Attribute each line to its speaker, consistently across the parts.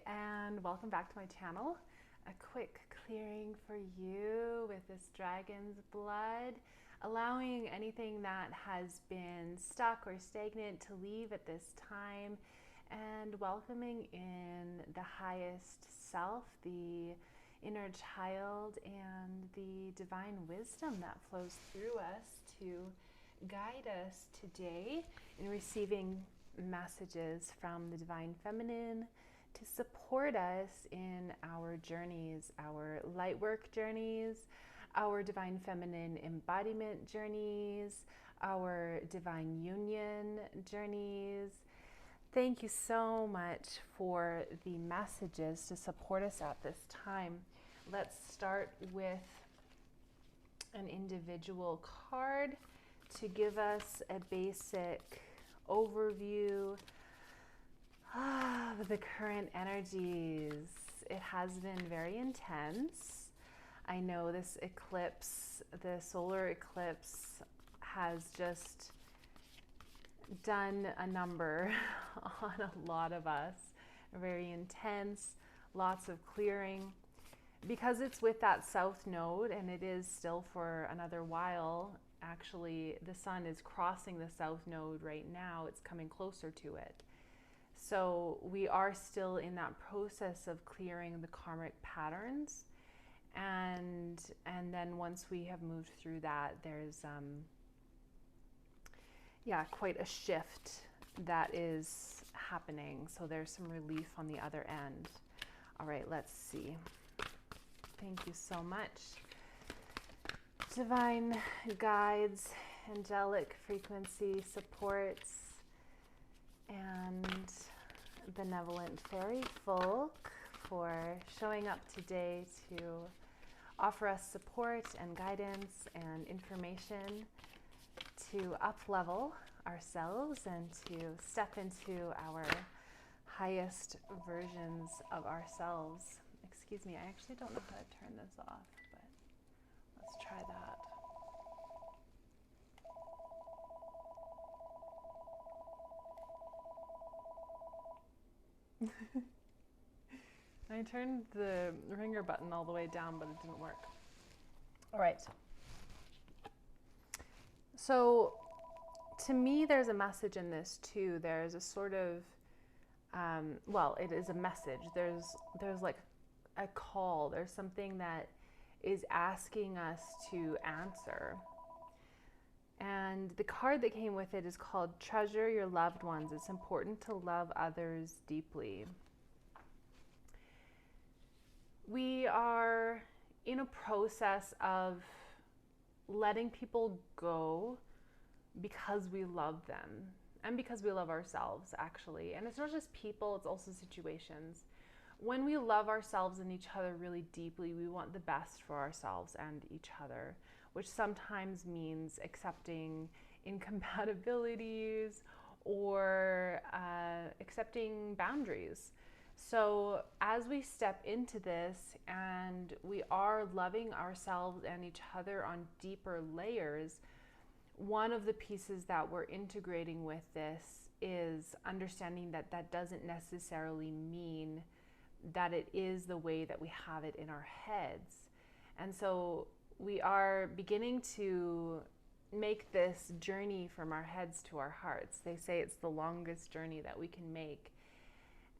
Speaker 1: and welcome back to my channel. A quick clearing for you with this dragon's blood, allowing anything that has been stuck or stagnant to leave at this time, and welcoming in the highest self, the inner child, and the divine wisdom that flows through us to guide us today in receiving messages from the divine feminine to support us in our journeys, our light work journeys, our divine feminine embodiment journeys, our divine union journeys. Thank you so much for the messages to support us at this time. Let's start with an individual card to give us a basic overview of the current energies. It has been very intense. I know this eclipse, the solar eclipse, has just done a number on a lot of us. Very intense, lots of clearing. Because it's with that south node, and it is still for another while. Actually, the sun is crossing the south node right now. It's coming closer to it. So we are still in that process of clearing the karmic patterns. And then once we have moved through that, there's quite a shift that is happening. So there's some relief on the other end. All right, let's see. Thank you so much. Divine guides, angelic frequency supports, and benevolent fairy folk for showing up today to offer us support and guidance and information to up-level ourselves and to step into our highest versions of ourselves. Excuse me, I actually don't know how to turn this off, but let's try that. I turned the ringer button all the way down, but it didn't work. All right. So to me, there's a message in this too. There's a sort of, it is a message. There's like a call. There's something that is asking us to answer. And the card that came with it is called Treasure Your Loved Ones. It's important to love others deeply. We are in a process of letting people go because we love them and because we love ourselves, actually. And it's not just people, it's also situations. When we love ourselves and each other really deeply, we want the best for ourselves and each other, which sometimes means accepting incompatibilities or accepting boundaries. So as we step into this and we are loving ourselves and each other on deeper layers, one of the pieces that we're integrating with this is understanding that that doesn't necessarily mean that it is the way that we have it in our heads. And so we are beginning to make this journey from our heads to our hearts. They say it's the longest journey that we can make.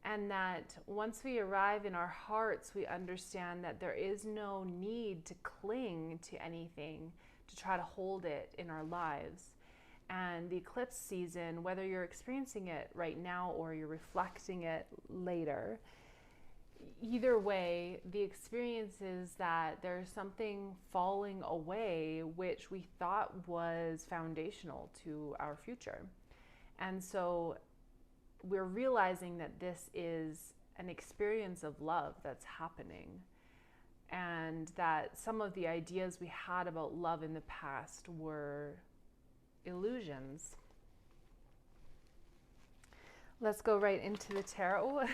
Speaker 1: And that once we arrive in our hearts, we understand that there is no need to cling to anything, to try to hold it in our lives. And the eclipse season, whether you're experiencing it right now or you're reflecting it later, either way, the experience is that there's something falling away which we thought was foundational to our future. And so we're realizing that this is an experience of love that's happening, and that some of the ideas we had about love in the past were illusions. Let's go right into the tarot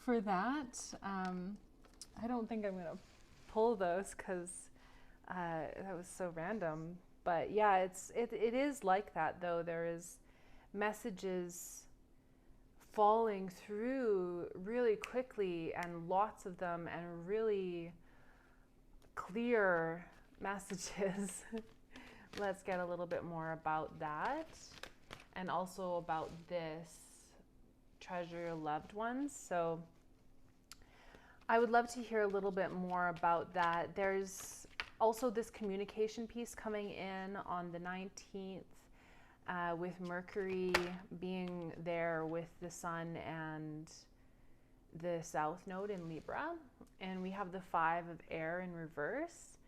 Speaker 1: for that. I don't think I'm going to pull those because that was so random. But yeah, it is like that, though. There is messages falling through really quickly, and lots of them, and really clear messages. Let's get a little bit more about that, and also about this treasure your loved ones. So I would love to hear a little bit more about that. There's also this communication piece coming in on the 19th, with Mercury being there with the Sun and the South Node in Libra. And we have the 5 of air in reverse.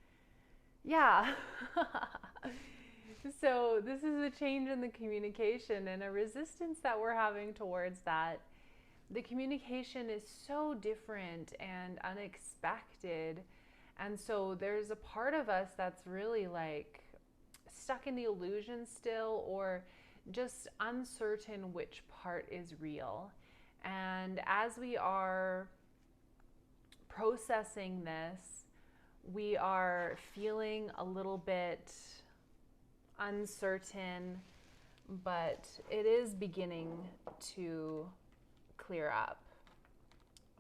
Speaker 1: Yeah. So this is a change in the communication and a resistance that we're having towards that. The communication is so different and unexpected. And so there's a part of us that's really like stuck in the illusion still, or just uncertain which part is real. And as we are processing this, we are feeling a little bit uncertain, but it is beginning to clear up.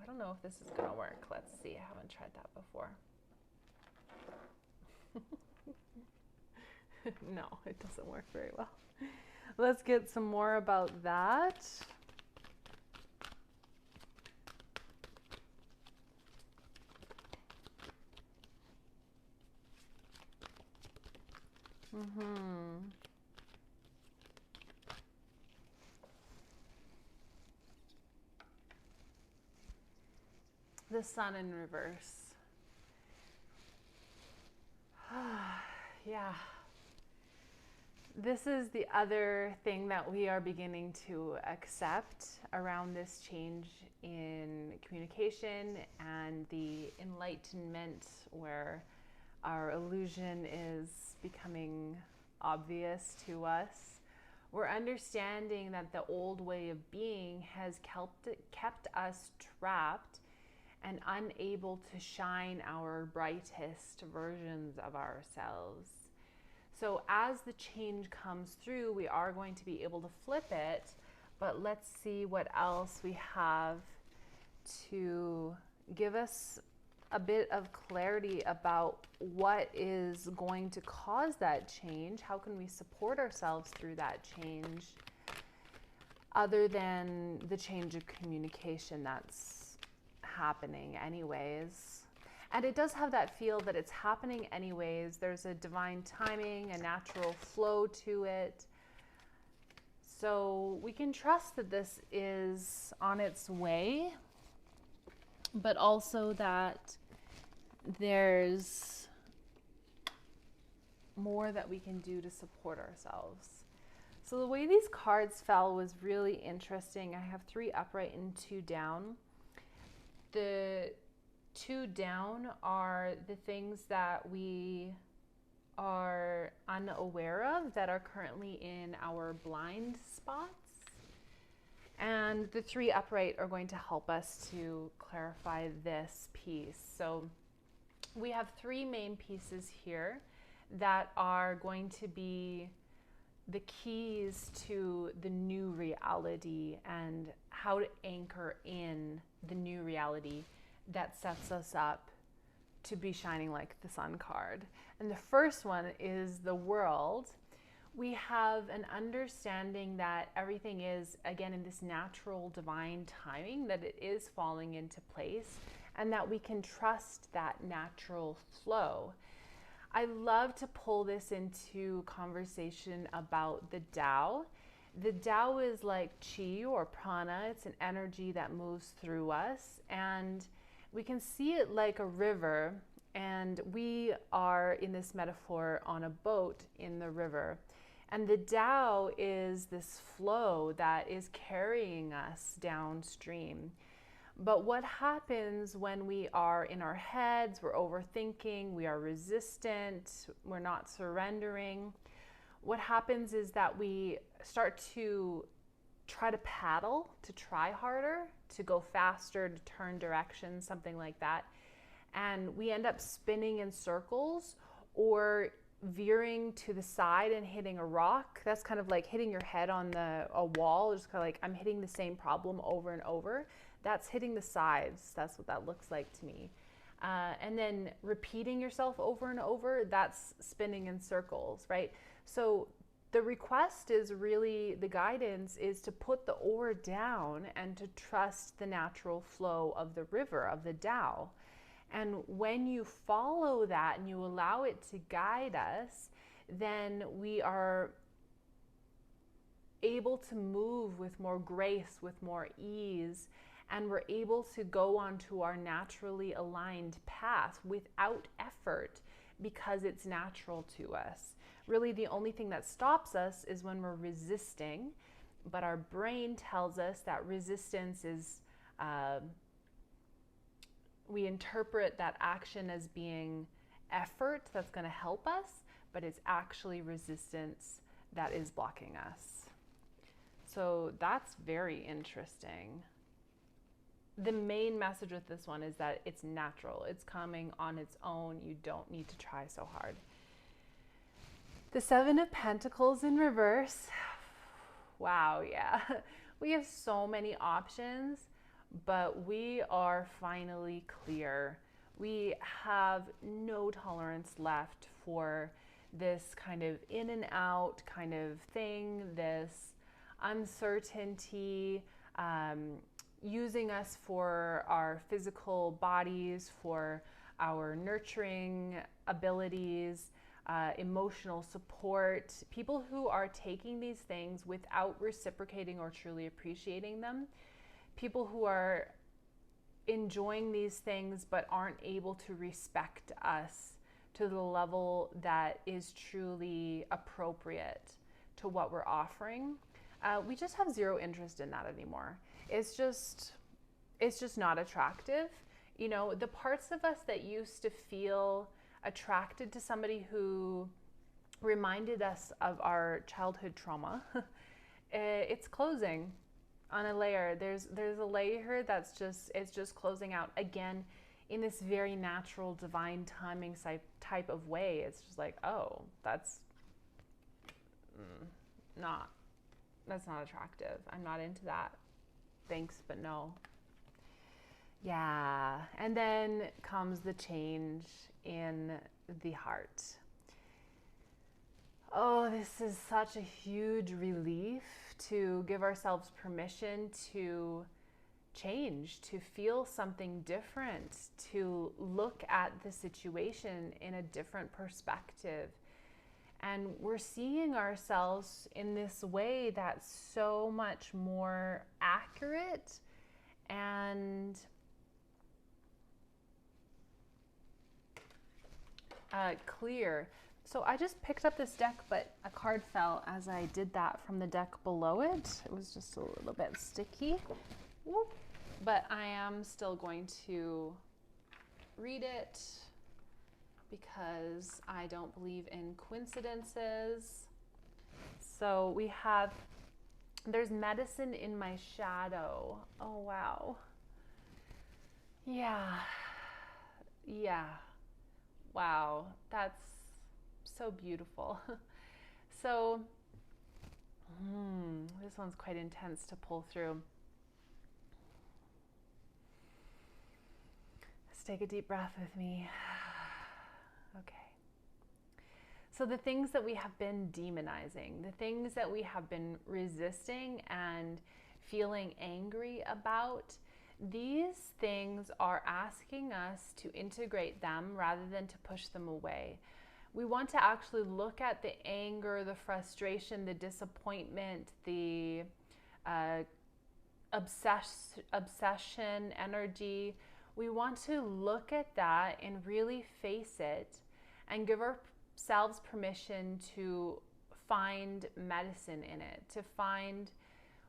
Speaker 1: I don't know if this is going to work. Let's see. I haven't tried that before. No, it doesn't work very well. Let's get some more about that. The Sun in reverse. Yeah. This is the other thing that we are beginning to accept around this change in communication and the enlightenment, where our illusion is becoming obvious to us. We're understanding that the old way of being has kept us trapped and unable to shine our brightest versions of ourselves. So as the change comes through, we are going to be able to flip it, but let's see what else we have to give us a bit of clarity about what is going to cause that change. How can we support ourselves through that change, other than the change of communication that's happening anyways? And it does have that feel that it's happening anyways. There's a divine timing, a natural flow to it. So we can trust that this is on its way, but also that there's more that we can do to support ourselves. So the way these cards fell was really interesting. I have 3 upright and 2 down. The 2 down are the things that we are unaware of, that are currently in our blind spots. And the 3 upright are going to help us to clarify this piece. So we have 3 main pieces here that are going to be the keys to the new reality and how to anchor in the new reality that sets us up to be shining like the Sun card. And the first one is the world. We have an understanding that everything is, again, in this natural divine timing, that it is falling into place, and that we can trust that natural flow. I love to pull this into conversation about the Tao. The Tao is like chi or prana. It's an energy that moves through us, and we can see it like a river, and we are, in this metaphor, on a boat in the river. And the Tao is this flow that is carrying us downstream. But what happens when we are in our heads, we're overthinking, we are resistant, we're not surrendering? What happens is that we start to try to paddle, to try harder, to go faster, to turn directions, something like that. And we end up spinning in circles, or veering to the side and hitting a rock. That's kind of like hitting your head on a wall, just kind of like I'm hitting the same problem over and over. That's hitting the sides. That's what that looks like to me. And then repeating yourself over and over, that's spinning in circles, right? So the request is really, the guidance is to put the oar down and to trust the natural flow of the river, of the Tao. And when you follow that and you allow it to guide us, then we are able to move with more grace, with more ease, and we're able to go onto our naturally aligned path without effort because it's natural to us. Really, the only thing that stops us is when we're resisting, but our brain tells us that resistance is, we interpret that action as being effort that's going to help us, but it's actually resistance that is blocking us. So that's very interesting. The main message with this one is that it's natural. It's coming on its own. You don't need to try so hard. The Seven of Pentacles in reverse. Wow, yeah. We have so many options, but we are finally clear. We have no tolerance left for this kind of in and out kind of thing, this uncertainty, using us for our physical bodies, for our nurturing abilities, emotional support. People who are taking these things without reciprocating or truly appreciating them. People who are enjoying these things but aren't able to respect us to the level that is truly appropriate to what we're offering. We just have zero interest in that anymore. It's just not attractive. You know, the parts of us that used to feel attracted to somebody who reminded us of our childhood trauma, it's closing on a layer. There's a layer that's it's just closing out again in this very natural divine timing type of way. It's just like, oh, that's not attractive. I'm not into that. Thanks, but no. Yeah. And then comes the change in the heart. Oh, this is such a huge relief to give ourselves permission to change, to feel something different, to look at the situation in a different perspective. And we're seeing ourselves in this way that's so much more accurate and clear. So I just picked up this deck, but a card fell as I did that from the deck below it. It was just a little bit sticky. Whoop. But I am still going to read it because I don't believe in coincidences. So we have, there's medicine in my shadow. Oh, wow. Yeah. Wow, that's so beautiful. So, this one's quite intense to pull through. Let's take a deep breath with me. Okay. So the things that we have been demonizing, the things that we have been resisting and feeling angry about, these things are asking us to integrate them rather than to push them away. We want to actually look at the anger, the frustration, the disappointment, the obsession energy. We want to look at that and really face it and give ourselves permission to find medicine in it, to find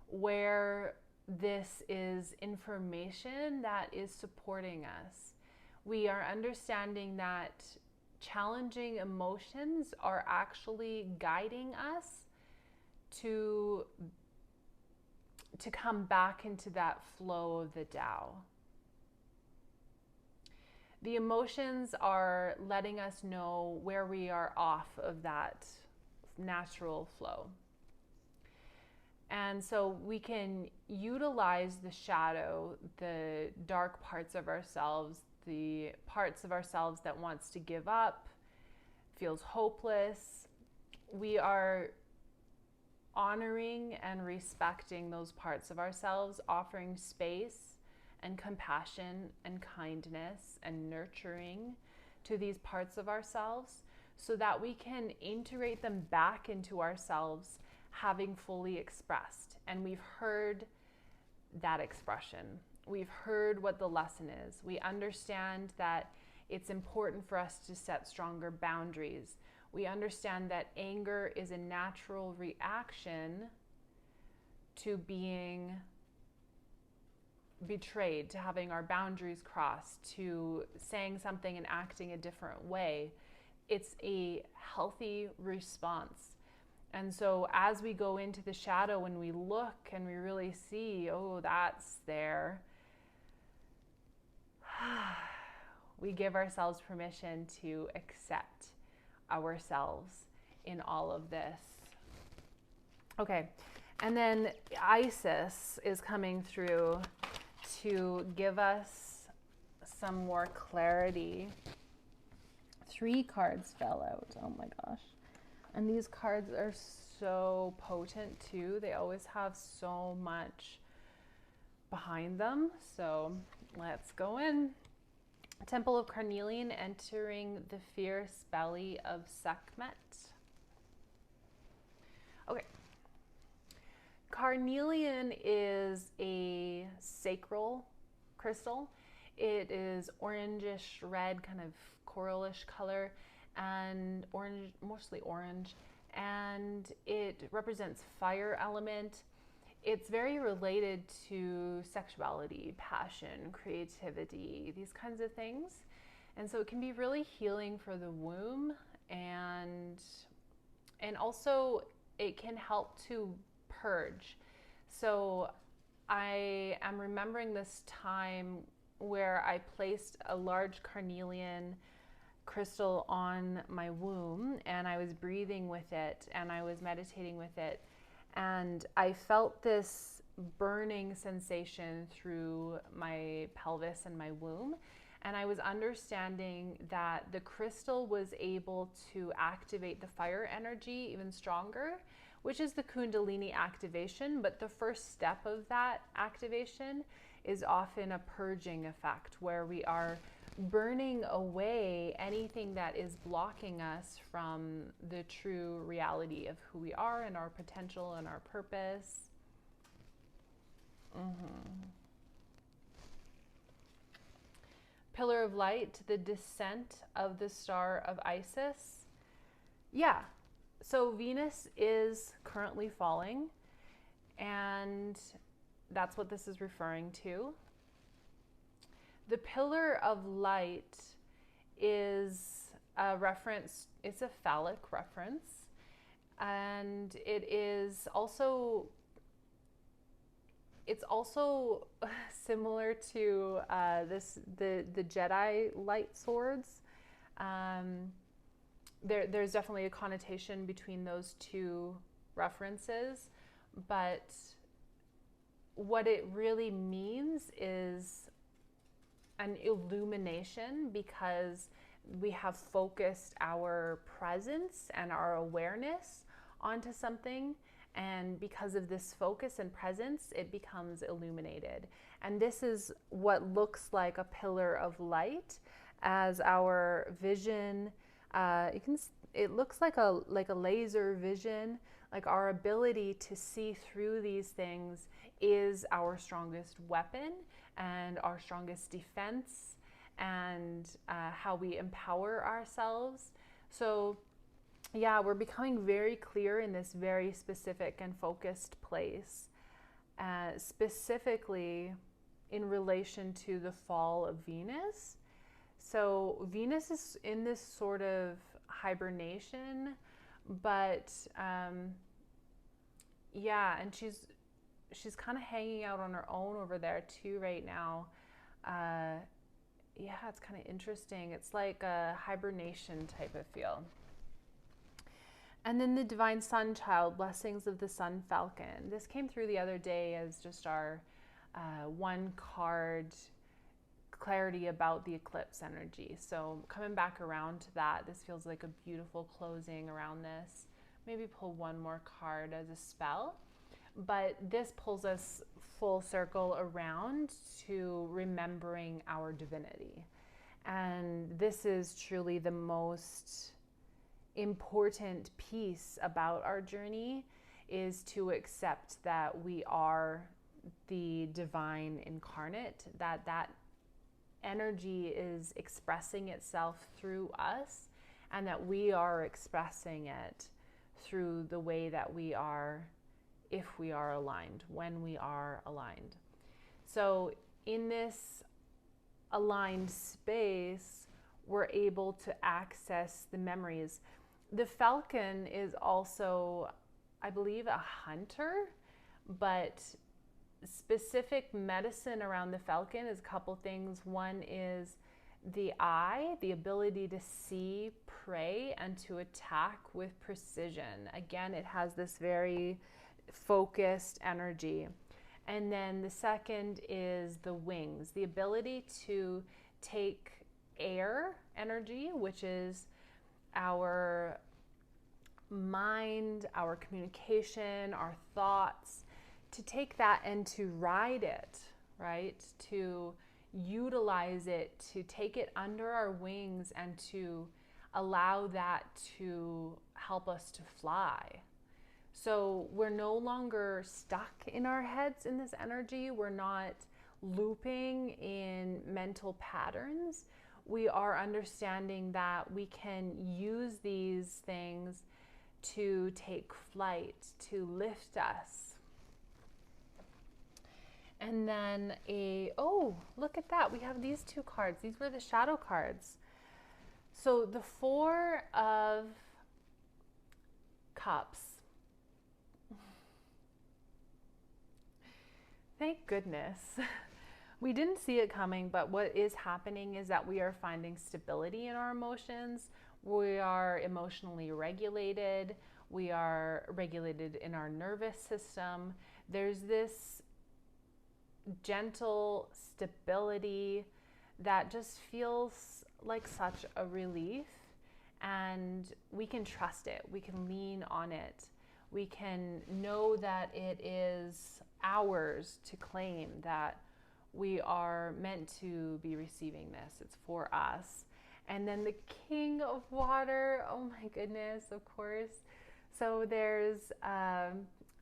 Speaker 1: where this is information that is supporting us. We are understanding that challenging emotions are actually guiding us to come back into that flow of the Tao. The emotions are letting us know where we are off of that natural flow. And so we can utilize the shadow, the dark parts of ourselves, the parts of ourselves that wants to give up, feels hopeless. We are honoring and respecting those parts of ourselves, offering space and compassion and kindness and nurturing to these parts of ourselves so that we can integrate them back into ourselves, having fully expressed. And we've heard that expression. We've heard what the lesson is. We understand that it's important for us to set stronger boundaries. We understand that anger is a natural reaction to being betrayed, to having our boundaries crossed, to saying something and acting a different way. It's a healthy response. And so as we go into the shadow and we look and we really see, oh, that's there, we give ourselves permission to accept ourselves in all of this. Okay, and then Isis is coming through to give us some more clarity. 3 cards fell out. Oh my gosh. And these cards are so potent too. They always have so much behind them. So let's go in. Temple of Carnelian entering the fierce belly of Sekhmet. Okay. Carnelian is a sacral crystal. It is orangish red, kind of coralish color, and orange, mostly orange, and it represents fire element. It's very related to sexuality, passion, creativity, these kinds of things. And so it can be really healing for the womb, and also it can help to purge. So I am remembering this time where I placed a large carnelian crystal on my womb, and I was breathing with it and I was meditating with it, and I felt this burning sensation through my pelvis and my womb, and I was understanding that the crystal was able to activate the fire energy even stronger, which is the Kundalini activation. But the first step of that activation is often a purging effect where we are burning away anything that is blocking us from the true reality of who we are and our potential and our purpose. Pillar of light, the descent of the star of Isis. Yeah, so Venus is currently falling, and that's what this is referring to. The pillar of light is a reference, it's a phallic reference, and it's also similar to the Jedi light swords. There's definitely a connotation between those two references, but what it really means is an illumination, because we have focused our presence and our awareness onto something, and because of this focus and presence, it becomes illuminated. And this is what looks like a pillar of light as our vision. It looks like a laser vision. Like our ability to see through these things is our strongest weapon and our strongest defense, and how we empower ourselves. So yeah, we're becoming very clear in this very specific and focused place, specifically in relation to the fall of Venus. So Venus is in this sort of hibernation, but yeah, and she's kind of hanging out on her own over there too right now, yeah, it's kind of interesting. It's like a hibernation type of feel. And then the Divine Sun Child, Blessings of the Sun Falcon. This came through the other day as just our one card clarity about the eclipse energy. So coming back around to that, this feels like a beautiful closing around this. Maybe pull one more card as a spell. But this pulls us full circle around to remembering our divinity. And this is truly the most important piece about our journey, is to accept that we are the divine incarnate, that energy is expressing itself through us, and that we are expressing it through the way that we are, if we are aligned, when we are aligned. So in this aligned space, we're able to access the memories. The falcon is also, I believe, a hunter, but specific medicine around the falcon is a couple things. One is the eye, the ability to see prey and to attack with precision. Again, it has this very focused energy. And then the second is the wings, the ability to take air energy, which is our mind, our communication, our thoughts, to take that and to ride it, right? To utilize it, to take it under our wings and to allow that to help us to fly. So we're no longer stuck in our heads in this energy. We're not looping in mental patterns. We are understanding that we can use these things to take flight, to lift us. And then oh, look at that. We have these two cards. These were the shadow cards. So the Four of Cups. Thank goodness. We didn't see it coming, but what is happening is that we are finding stability in our emotions. We are emotionally regulated. We are regulated in our nervous system. There's this gentle stability that just feels like such a relief, and we can trust it. We can lean on it. We can know that it is ours to claim, that we are meant to be receiving this. It's for us. And then the King of Water, oh my goodness, of course. So there's a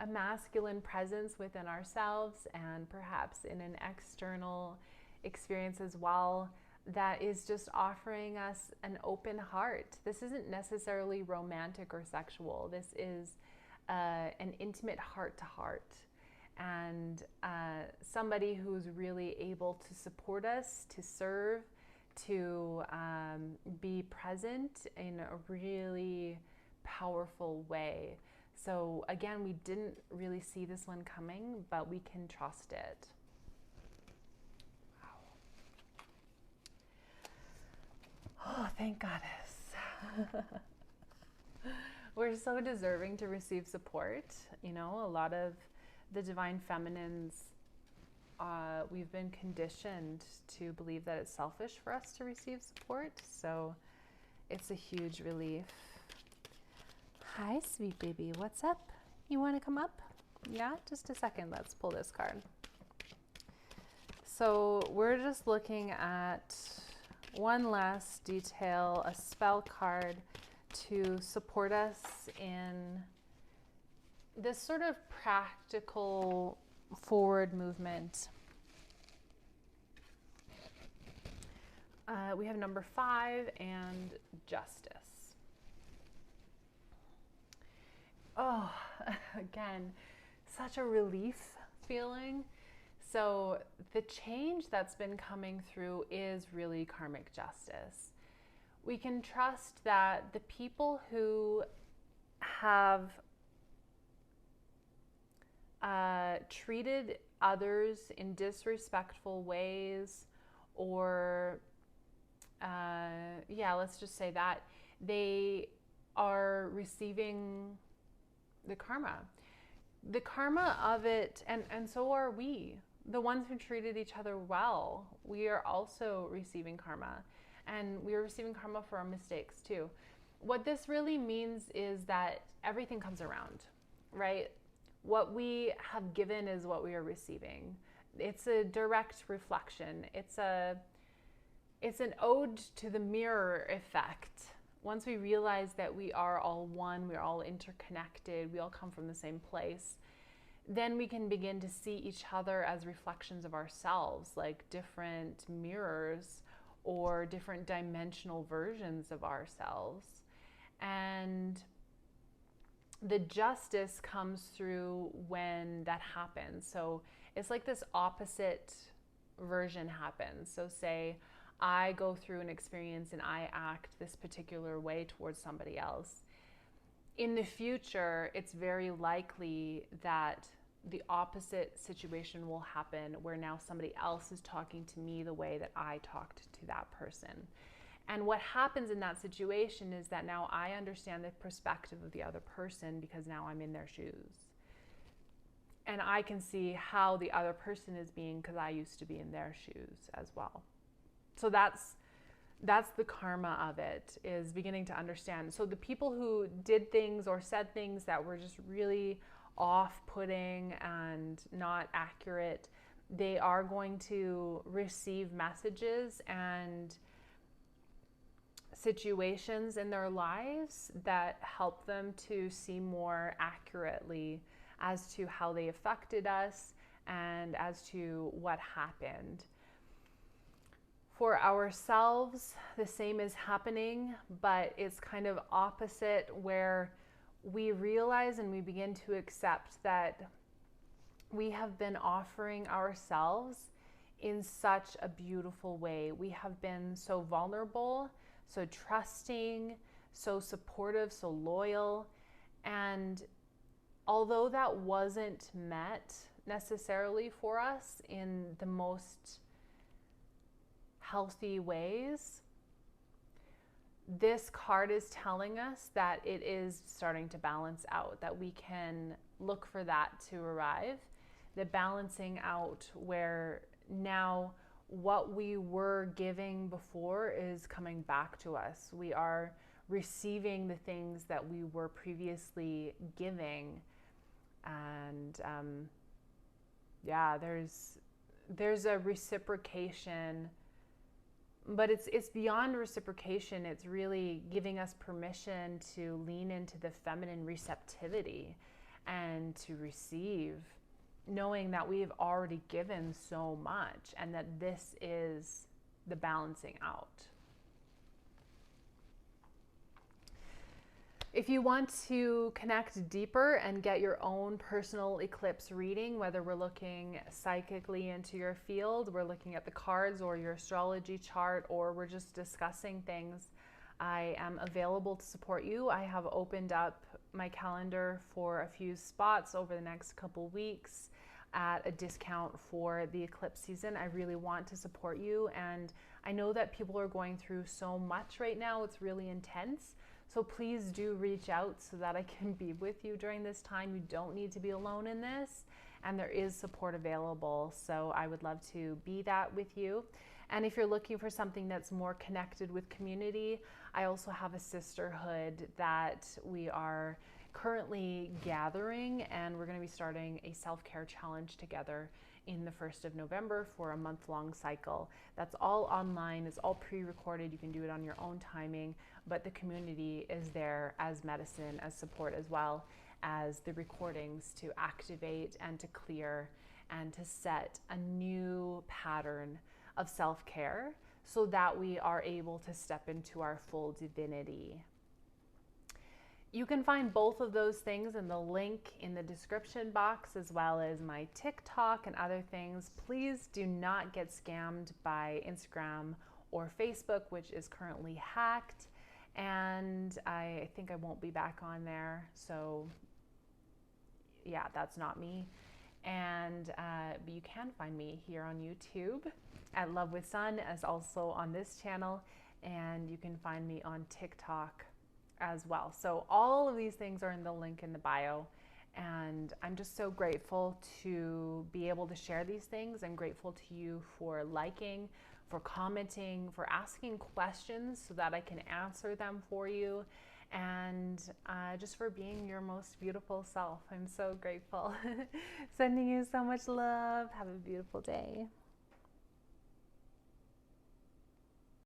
Speaker 1: masculine presence within ourselves and perhaps in an external experience as well that is just offering us an open heart. This isn't necessarily romantic or sexual. This is an intimate heart to heart, and somebody who's really able to support us, to serve, to be present in a really powerful way. So again, we didn't really see this one coming, but we can trust it. Wow. Oh, thank Goddess. We're so deserving to receive support. You know, a lot of the divine feminines, we've been conditioned to believe that it's selfish for us to receive support. So it's a huge relief. Hi, sweet baby. What's up? You want to come up? Yeah, just a second. Let's pull this card. So we're just looking at one last detail, a spell card to support us in this sort of practical forward movement. We have number 5 and Justice. Oh, again, such a relief feeling. So the change that's been coming through is really karmic justice. We can trust that the people who have treated others in disrespectful ways or let's just say that they are receiving the karma. The karma of it, and so are we. The ones who treated each other well, we are also receiving karma. And we are receiving karma for our mistakes too. What this really means is that everything comes around, right? What we have given is what we are receiving. It's a direct reflection. It's an ode to the mirror effect. Once we realize that we are all one, we're all interconnected, we all come from the same place, then we can begin to see each other as reflections of ourselves, like different mirrors or different dimensional versions of ourselves. And the justice comes through when that happens. So it's like this opposite version happens. So say I go through an experience and I act this particular way towards somebody else. In the future, it's very likely that the opposite situation will happen where now somebody else is talking to me the way that I talked to that person. And what happens in that situation is that now I understand the perspective of the other person because now I'm in their shoes. And I can see how the other person is being because I used to be in their shoes as well. So that's the karma of it, is beginning to understand. So the people who did things or said things that were just really off-putting and not accurate, they are going to receive messages and situations in their lives that help them to see more accurately as to how they affected us and as to what happened. For ourselves, the same is happening, but it's kind of opposite, where we realize and we begin to accept that we have been offering ourselves in such a beautiful way. We have been so vulnerable, so trusting, so supportive, so loyal. And although that wasn't met necessarily for us in the most healthy ways, this card is telling us that it is starting to balance out, that we can look for that to arrive, the balancing out where now what we were giving before is coming back to us. We are receiving the things that we were previously giving. And there's a reciprocation. But it's beyond reciprocation. It's really giving us permission to lean into the feminine receptivity and to receive, knowing that we've already given so much and that this is the balancing out. If you want to connect deeper and get your own personal eclipse reading, whether we're looking psychically into your field, we're looking at the cards or your astrology chart, or we're just discussing things, I am available to support you. I have opened up my calendar for a few spots over the next couple weeks at a discount for the eclipse season. I really want to support you, and I know that people are going through so much right now. It's really intense. So please do reach out so that I can be with you during this time. You don't need to be alone in this, and there is support available. So I would love to be that with you. And if you're looking for something that's more connected with community, I also have a sisterhood that we are currently gathering, and we're going to be starting a self-care challenge together in the 1st of November for a month-long cycle. That's all online. It's all pre-recorded. You can do it on your own timing, but the community is there as medicine, as support, as well as the recordings to activate and to clear and to set a new pattern of self-care so that we are able to step into our full divinity. You can find both of those things in the link in the description box, as well as my TikTok and other things. Please do not get scammed by Instagram or Facebook, which is currently hacked. And I think I won't be back on there. So yeah, that's not me. And but you can find me here on YouTube at Love with Sun, as also on this channel. and you can find me on TikTok as well. So all of these things are in the link in the bio. And I'm just so grateful to be able to share these things. I'm grateful to you for liking, for commenting, for asking questions so that I can answer them for you, and just for being your most beautiful self. I'm so grateful. Sending you so much love. Have a beautiful day.